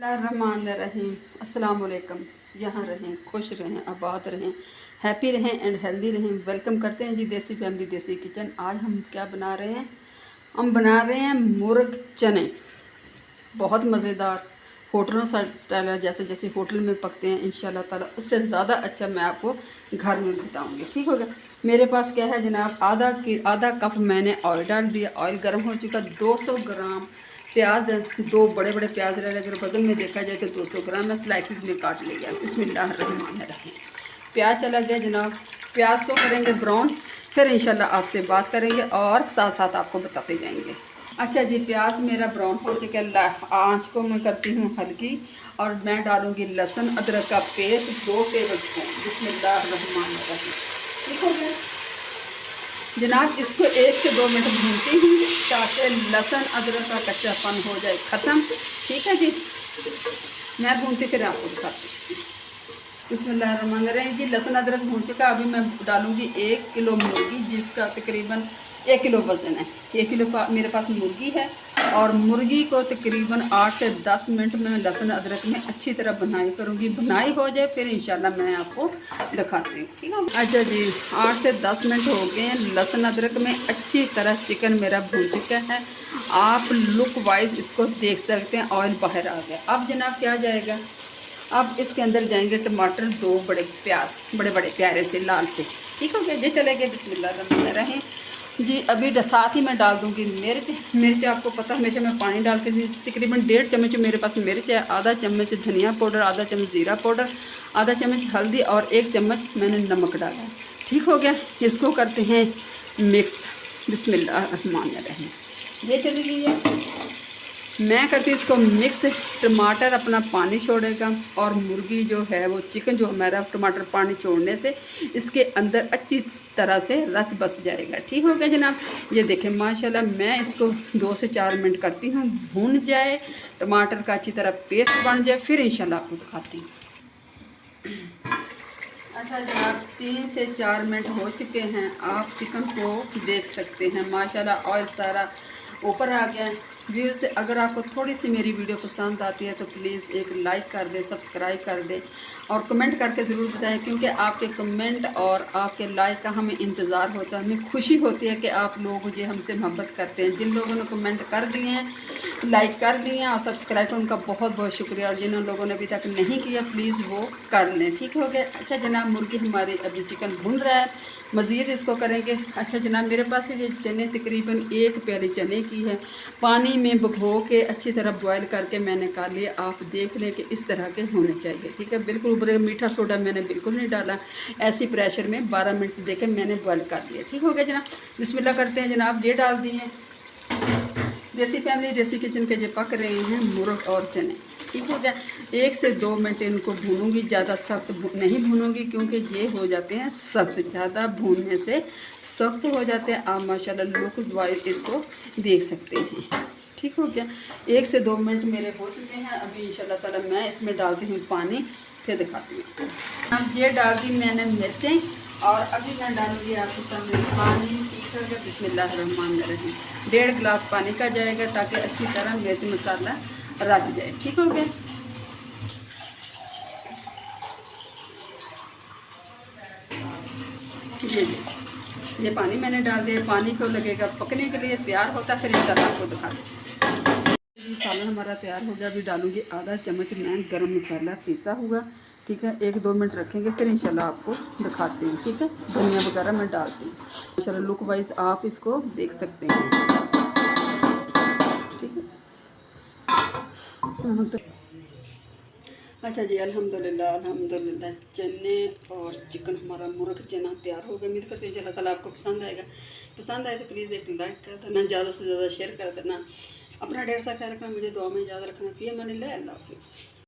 रहीम अस्सलाम वालेकुम। यहाँ रहें, खुश रहें, आबाद रहें, हैप्पी रहें एंड हेल्दी रहें। वेलकम करते हैं जी देसी फैमिली देसी किचन। आज हम क्या बना रहे हैं? हम बना रहे हैं मुर्ग चने। बहुत मज़ेदार, होटलों स्टाइल है, जैसे जैसे होटल में पकते हैं इंशाल्लाह ताला उससे ज़्यादा अच्छा मैं आपको घर में बताऊँगी। ठीक हो गया। मेरे पास क्या है जनाब, आधा कप मैंने ऑयल डाल दिया। ऑयल गर्म हो चुका। 200 ग्राम प्याज है, दो बड़े बड़े प्याज ले लें। अगर वज़न में देखा जाए तो 200 ग्राम मैं स्लाइसिस में काट लिया। बिस्मिल्लाहिर्रहमानिर्रहीम। प्याज चला गया जनाब। प्याज को करेंगे ब्राउन, फिर इंशाल्लाह आपसे बात करेंगे और साथ साथ आपको बताते जाएंगे। अच्छा जी, प्याज मेरा ब्राउन हो चुका है। आँच को मैं करती हूँ हल्की और मैं डालूँगी लहसुन अदरक का पेस्ट 2 टेबल स्पून। बिस्मिल्लाहिर्रहमानिर्रहीम। ठीक हो गया जनाब। इसको 1 से 2 मिनट भूनती हूँ ताकि लहसुन अदरक का कच्चापन हो जाए ख़त्म। ठीक है जी, मैं भूनती फिर आपको दिखाती हूँ। बिस्मिल्लाहिर्रहमानिर्रहीम जी, लहसुन अदरक भून चुका। अभी मैं डालूँगी 1 किलो मुर्गी, जिसका तकरीबन 1 किलो वज़न है। 1 किलो का मेरे पास मुर्गी है और मुर्गी को तकरीबन 8 से 10 मिनट में लहसुन अदरक में अच्छी तरह बनाई करूँगी। बनाई हो जाए फिर इंशाल्लाह मैं आपको दिखाती हूँ। ठीक है। अच्छा जी, 8 से 10 मिनट हो गए हैं। लहसुन अदरक में अच्छी तरह चिकन मेरा भून चुका है। आप लुक वाइज इसको देख सकते हैं, ऑयल बाहर आ गया। अब जनाब क्या जाएगा, अब इसके अंदर जाएंगे टमाटर, 2 बड़े प्याज, बड़े बड़े प्यारे से लाल से। ठीक हो गया, ये चले गए। बिस्मिल्लाहिर्रहमानिर्रहीम जी। अभी साथ ही मैं डाल दूँगी मिर्च आपको पता हमेशा मैं पानी डाल के तकरीबन 1.5 चम्मच मेरे पास मिर्च है, आधा चम्मच धनिया पाउडर, आधा चम्मच ज़ीरा पाउडर, आधा चम्मच हल्दी और 1 चम्मच मैंने नमक डाला है। ठीक हो गया, इसको करते हैं मिक्स। बिस्मिल्लाहिर्रहमानिर्रहीम। ये चली गई है, मैं करती इसको मिक्स। टमाटर अपना पानी छोड़ेगा और मुर्गी जो है वो चिकन जो हमारा टमाटर पानी छोड़ने से इसके अंदर अच्छी तरह से रच बस जाएगा। ठीक हो गया जनाब। ये देखें माशाल्लाह, मैं इसको 2 से 4 मिनट करती हूँ, भून जाए टमाटर का अच्छी तरह पेस्ट बन जाए, फिर इंशाल्लाह आपको दिखाती हूँ। अच्छा जनाब, 3 से 4 मिनट हो चुके हैं। आप चिकन को देख सकते हैं माशाल्लाह ऑयल सारा ऊपर आ गया है। व्यूज़, अगर आपको थोड़ी सी मेरी वीडियो पसंद आती है तो प्लीज़ एक लाइक कर दें, सब्सक्राइब कर दें और कमेंट करके ज़रूर बताएं, क्योंकि आपके कमेंट और आपके लाइक का हमें इंतज़ार होता है। हमें खुशी होती है कि आप लोग मुझे हमसे मोहब्बत करते हैं। जिन लोगों ने कमेंट कर दिए हैं, लाइक कर दिए हैं और सब्सक्राइब कर, उनका बहुत बहुत शुक्रिया। और जिन लोगों ने अभी तक नहीं किया प्लीज़ वो कर लें। ठीक हो गया। अच्छा जनाब, मुर्गी हमारी अभी चिकन भून रहा है, मज़ीद इसको करेंगे। अच्छा जनाब, मेरे पास ये चने तकरीबन 1 प्याली चने की है, पानी में भिगो के अच्छी तरह बॉयल करके मैंने निकाल लिया। आप देख लें कि इस तरह के होने चाहिए। ठीक है, बिल्कुल ऊपर मीठा सोडा मैंने बिल्कुल नहीं डाला। ऐसी प्रेशर में 12 मिनट देके मैंने बॉयल कर लिया। ठीक हो गया जनाब। बिस्मिल्लाह करते हैं जनाब। ये डाल दिए देसी फैमिली देसी किचन के, ये पक रहे हैं मुर्ग और चने। ठीक हो गया। 1 से 2 मिनट इनको भूनूंगी, ज़्यादा सख्त नहीं भूनूंगी क्योंकि ये हो जाते हैं सख्त। ज़्यादा भूनने से सख्त हो जाते हैं। आप माशाल्लाह लुक वाइज इसको देख सकते हैं। ठीक हो गया। 1 से 2 मिनट मेरे हो चुके हैं। अभी इंशाल्लाह ताला मैं इसमें डालती हूँ पानी, फिर दिखाती हूँ। अब ये डाल दी मैंने मिर्चें और अभी मैं डालूँगी आपके सामने पानी। ठीक हो गया। बिस्मिल्लाहिर्रहमानिर्रहीम। 1.5 गिलास पानी का जाएगा ताकि अच्छी तरह मिर्च मसाला रच जाए। ठीक हो गया। ये पानी मैंने डाल दिया। पानी को लगेगा पकने के लिए, तैयार होता फिर इंशाल्लाह आपको दिखा दें। सालन हमारा तैयार हो गया। अभी डालूंगी आधा चम्मच मैं गरम मसाला पीसा हुआ। ठीक है, 1-2 मिनट रखेंगे फिर इंशाल्लाह आपको दिखाते हैं। ठीक है, धनिया वगैरह मैं डालती हूँ। इंशाल्लाह लुक वाइज आप इसको देख सकते हैं। ठीक है। तो अच्छा जी, अल्हम्दुलिल्लाह अल्हम्दुलिल्लाह, चने और चिकन हमारा मुर्ग चना तैयार हो गया। उम्मीद करते हैं इंशाल्लाह ताला आपको पसंद आएगा। पसंद आए तो प्लीज़ एक लाइक कर देना, ज़्यादा से ज़्यादा शेयर कर देना। अपना ढेर सा ख्याल रखना, मुझे दुआ में याद रखना। फिर अल्लाह हाफ़िज़।